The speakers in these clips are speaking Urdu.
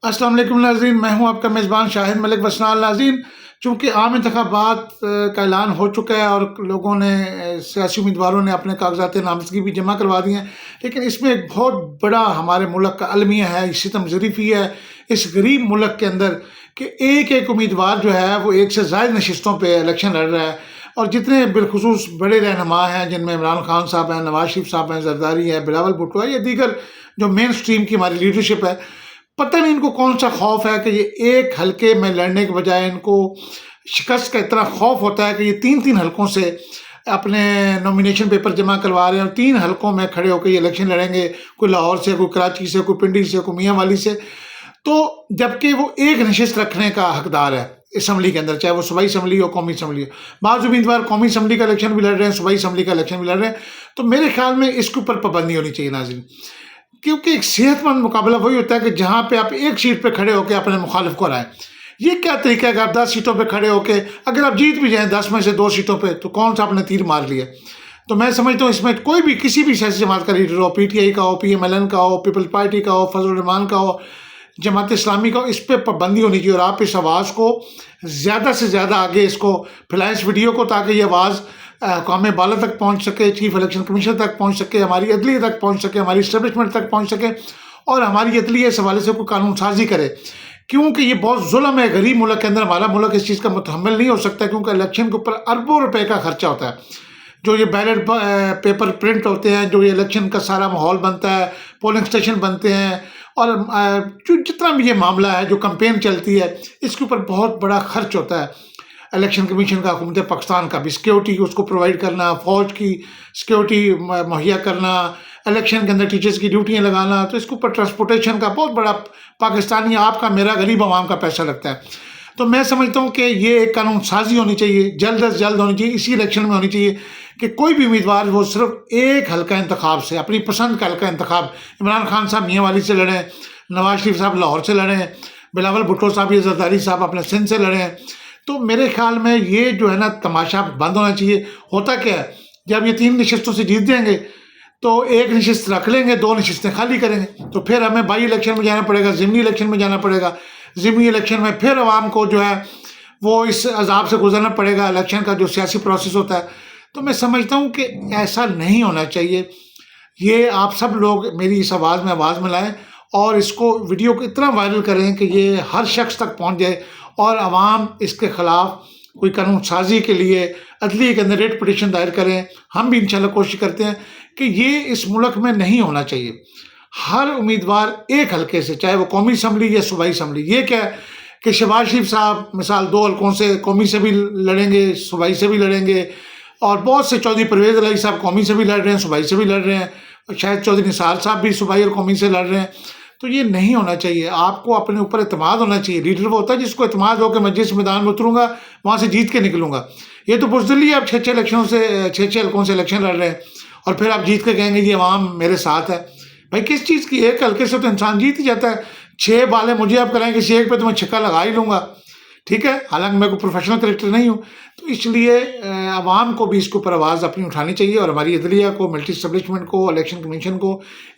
السلام علیکم ناظرین، میں ہوں آپ کا میزبان شاہد ملک وسنال۔ ناظرین، چونکہ عام انتخابات کا اعلان ہو چکا ہے اور لوگوں نے سیاسی امیدواروں نے اپنے کاغذات نامزدگی بھی جمع کروا دی ہیں، لیکن اس میں ایک بہت بڑا ہمارے ملک کا المیہ ہے، ستم ظریفی ہے اس غریب ملک کے اندر کہ ایک ایک امیدوار جو ہے وہ ایک سے زائد نشستوں پہ الیکشن لڑ رہا ہے، اور جتنے بالخصوص بڑے رہنما ہیں جن میں عمران خان صاحب ہیں، نواز شریف صاحب ہیں، زرداری ہے، بلاول بھٹو ہے، یا دیگر جو مین سٹریم کی ہماری لیڈرشپ ہے، پتہ نہیں ان کو کون سا خوف ہے کہ یہ ایک حلقے میں لڑنے کے بجائے ان کو شکست کا اتنا خوف ہوتا ہے کہ یہ تین تین حلقوں سے اپنے نومینیشن پیپر جمع کروا رہے ہیں، اور تین حلقوں میں کھڑے ہو کے یہ الیکشن لڑیں گے، کوئی لاہور سے، کوئی کراچی سے، کوئی پنڈی سے، کوئی میاں والی سے، تو جبکہ وہ ایک نشست رکھنے کا حقدار ہے اسمبلی کے اندر، چاہے وہ صوبائی اسمبلی ہو، قومی اسمبلی ہو۔ بعض امیدوار قومی اسمبلی کا الیکشن بھی لڑ رہے ہیں، صوبائی اسمبلی کا الیکشن بھی لڑ رہے ہیں، تو میرے خیال میں اس کے اوپر پابندی ہونی چاہیے ناظرین، کیونکہ ایک صحت مند مقابلہ وہی ہوتا ہے کہ جہاں پہ آپ ایک سیٹ پہ کھڑے ہو کے اپنے مخالف کو ہرائیں۔ یہ کیا طریقہ ہے کہ آپ 10 سیٹوں پہ کھڑے ہو کے اگر آپ جیت بھی جائیں 10 میں سے 2 سیٹوں پہ، تو کون سا آپ نے تیر مار لیا؟ تو میں سمجھتا ہوں اس میں کوئی بھی کسی بھی سیاسی جماعت کا leader who, P T I کا ہو، پی ایم ایل این کا ہو، پیپلز پارٹی کا ہو، فضل الرحمان کا ہو، جماعت اسلامی کا ہو، اس پہ پابندی ہونی چاہیے، اور آپ اس آواز کو زیادہ سے زیادہ آگے اس کو پھیلائیں، اس ویڈیو کو، تاکہ یہ آواز اقوام بالا تک پہنچ سکے، چیف الیکشن کمیشن تک پہنچ سکے، ہماری عدلیہ تک پہنچ سکے، ہماری اسٹیبلشمنٹ تک پہنچ سکے، اور ہماری عدلیہ اس حوالے سے کوئی قانون سازی کرے، کیونکہ یہ بہت ظلم ہے غریب ملک کے اندر۔ ہمارا ملک اس چیز کا متحمل نہیں ہو سکتا، کیونکہ الیکشن کے اوپر اربوں روپے کا خرچہ ہوتا ہے، جو یہ بیلٹ پیپر پرنٹ ہوتے ہیں، جو یہ الیکشن کا سارا ماحول بنتا ہے، پولنگ اسٹیشن بنتے ہیں، اور جتنا بھی یہ معاملہ ہے، جو کمپین چلتی ہے، اس کے اوپر بہت بڑا خرچ ہوتا ہے۔ الیکشن کمیشن کا، حکومت پاکستان کا بھی سیکیورٹی اس کو پرووائڈ کرنا، فوج کی سیکیورٹی مہیا کرنا، الیکشن کے اندر ٹیچرز کی ڈیوٹیاں لگانا، تو اس کے اوپر ٹرانسپورٹیشن کا بہت بڑا پاکستانی آپ کا، میرا، غریب عوام کا پیسہ لگتا ہے۔ تو میں سمجھتا ہوں کہ یہ ایک قانون سازی ہونی چاہیے، جلد از جلد ہونی چاہیے، اسی الیکشن میں ہونی چاہیے کہ کوئی بھی امیدوار وہ صرف ایک حلقہ انتخاب سے، اپنی پسند کا حلقہ انتخاب، عمران خان صاحب میاں والی سے لڑیں، نواز شریف صاحب لاہور سے لڑیں، بلاول بھٹو صاحب یا زرداری صاحب اپنے سندھ سے لڑیں، تو میرے خیال میں یہ جو ہے نا تماشا بند ہونا چاہیے۔ ہوتا کیا ہے، جب یہ 3 نشستوں سے جیت جائیں گے تو ایک نشست رکھ لیں گے، 2 نشستیں خالی کریں گے، تو پھر ہمیں بائی الیکشن میں جانا پڑے گا، ضمنی الیکشن میں جانا پڑے گا، ضمنی الیکشن میں پھر عوام کو جو ہے وہ اس عذاب سے گزرنا پڑے گا، الیکشن کا جو سیاسی پروسیس ہوتا ہے۔ تو میں سمجھتا ہوں کہ ایسا نہیں ہونا چاہیے۔ یہ آپ سب لوگ میری اس آواز میں لائیں، اور اس کو ویڈیو کو اتنا وائرل کریں کہ یہ ہر شخص تک پہنچ جائے، اور عوام اس کے خلاف کوئی قانون سازی کے لیے عدلیہ کے اندر ریٹ پٹیشن دائر کریں۔ ہم بھی انشاءاللہ کوشش کرتے ہیں کہ یہ اس ملک میں نہیں ہونا چاہیے۔ ہر امیدوار ایک حلقے سے، چاہے وہ قومی اسمبلی یا صوبائی اسمبلی، یہ کیا ہے کہ شہباز شریف صاحب مثال 2 حلقوں سے قومی سے بھی لڑیں گے، صوبائی سے بھی لڑیں گے، اور بہت سے چودھری پرویز الہی صاحب قومی سے بھی لڑ رہے ہیں، صوبائی سے بھی لڑ رہے ہیں، شاید چودھری نثار صاحب بھی صوبائی اور قومی سے لڑ رہے ہیں۔ تو یہ نہیں ہونا چاہیے۔ آپ کو اپنے اوپر اعتماد ہونا چاہیے۔ لیڈر وہ ہوتا ہے جس کو اعتماد ہو کہ میں جس میدان میں اتروں گا وہاں سے جیت کے نکلوں گا۔ یہ تو بزدلی ہے، آپ 6 الیکشنوں سے 6 حلقوں سے الیکشن لڑ رہے ہیں، اور پھر آپ جیت کے کہیں گے یہ عوام میرے ساتھ ہے۔ بھائی کس چیز کی؟ ایک حلقے سے تو انسان جیت ہی جاتا ہے۔ 6 بالیں مجھے آپ کرائیں کسی ایک پہ تو میں چھکا لگا ہی لوں گا، ٹھیک ہے، حالانکہ میں کوئی پروفیشنل کرکٹر نہیں ہوں۔ تو اس لیے عوام کو بھی اس کے اوپر آواز اپنی اٹھانی چاہیے، اور ہماری عدلیہ کو، ملٹری اسٹیبلشمنٹ کو، الیکشن کمیشن کو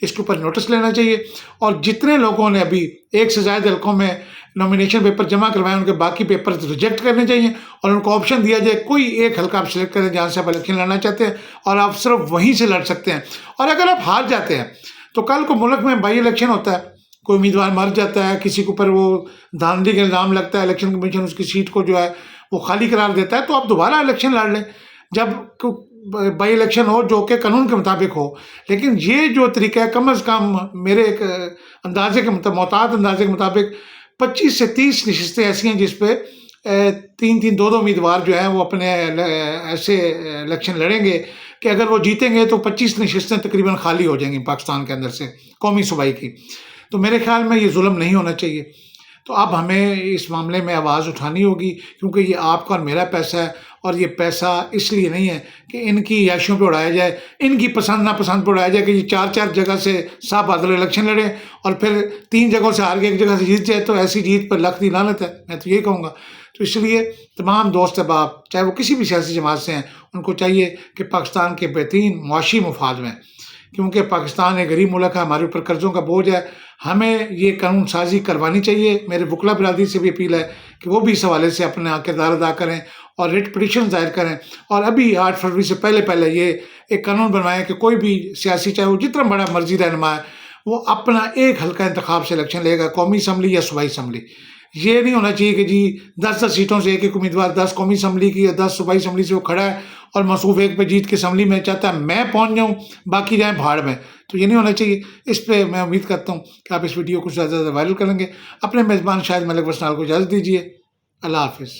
اس کے اوپر نوٹس لینا چاہیے، اور جتنے لوگوں نے ابھی ایک سے زائد حلقوں میں نومینیشن پیپر جمع کروائے ان کے باقی پیپر ریجیکٹ کرنے چاہیے، اور ان کو آپشن دیا جائے کوئی ایک حلقہ آپ سلیکٹ کریں جہاں سے آپ الیکشن لڑنا چاہتے ہیں، اور آپ صرف وہیں سے لڑ سکتے ہیں۔ اور اگر آپ ہار جاتے ہیں تو کل کو ملک میں بائی الیکشن ہوتا ہے، کوئی امیدوار مر جاتا ہے، کسی کے اوپر وہ دھاندلی کا الزام لگتا ہے، الیکشن کمیشن اس کی سیٹ کو جو ہے وہ خالی قرار دیتا ہے، تو آپ دوبارہ الیکشن لڑ لیں جب بائی الیکشن ہو جو کہ قانون کے مطابق ہو۔ لیکن یہ جو طریقہ ہے، کم از کم میرے ایک اندازے کے محتاط اندازے کے مطابق 25 سے 30 نشستیں ایسی ہیں جس پہ 3 امیدوار جو ہیں وہ اپنے ایسے الیکشن لڑیں گے کہ اگر وہ جیتیں گے تو 25 نشستیں تقریباً خالی ہو جائیں گی پاکستان کے اندر سے، قومی صوبائی کی۔ تو میرے خیال میں یہ ظلم نہیں ہونا چاہیے۔ تو اب ہمیں اس معاملے میں آواز اٹھانی ہوگی، کیونکہ یہ آپ کا اور میرا پیسہ ہے، اور یہ پیسہ اس لیے نہیں ہے کہ ان کی عیاشیوں پہ اڑایا جائے، ان کی پسند ناپسند پہ اڑایا جائے کہ یہ 4 جگہ سے صاف بادل الیکشن لڑے اور پھر 3 جگہوں سے ہار کے ایک جگہ سے جیت جائے، تو ایسی جیت پر لکھ دی لعنت ہے، میں تو یہ کہوں گا۔ تو اس لیے تمام دوست احباب چاہے وہ کسی بھی سیاسی جماعت سے ہیں، ان کو چاہیے کہ پاکستان کے بہترین معاشی مفاد میں، کیونکہ پاکستان ایک غریب ملک ہے، ہمارے اوپر قرضوں کا بوجھ ہے، ہمیں یہ قانون سازی کروانی چاہیے. میرے وکلا برادری سے بھی اپیل ہے کہ وہ بھی اس حوالے سے اپنا کردار ادا کریں اور ریٹ پٹیشن دائر کریں، اور ابھی 8 فروری سے پہلے یہ ایک قانون بنوائیں کہ کوئی بھی سیاسی، چاہے وہ جتنا بڑا مرضی رہنما ہے، وہ اپنا ایک حلقہ انتخاب سے الیکشن لے گا، قومی اسمبلی یا صوبائی اسمبلی. یہ نہیں ہونا چاہیے کہ جی 10 سیٹوں سے ایک امیدوار 10 قومی اسمبلی کی یا 10 صوبائی اسمبلی سے وہ کھڑا ہے اور موصوف ایک پہ جیت کے اسمبلی میں چاہتا ہے میں پہنچ جاؤں، باقی جائیں بھاڑ میں. تو یہ نہیں ہونا چاہیے. اس پہ میں امید کرتا ہوں کہ آپ اس ویڈیو کو زیادہ سے زیادہ وائرل کریں گے. اپنے میزبان شاہد ملک وسنال کو اجازت دیجیے. اللہ حافظ.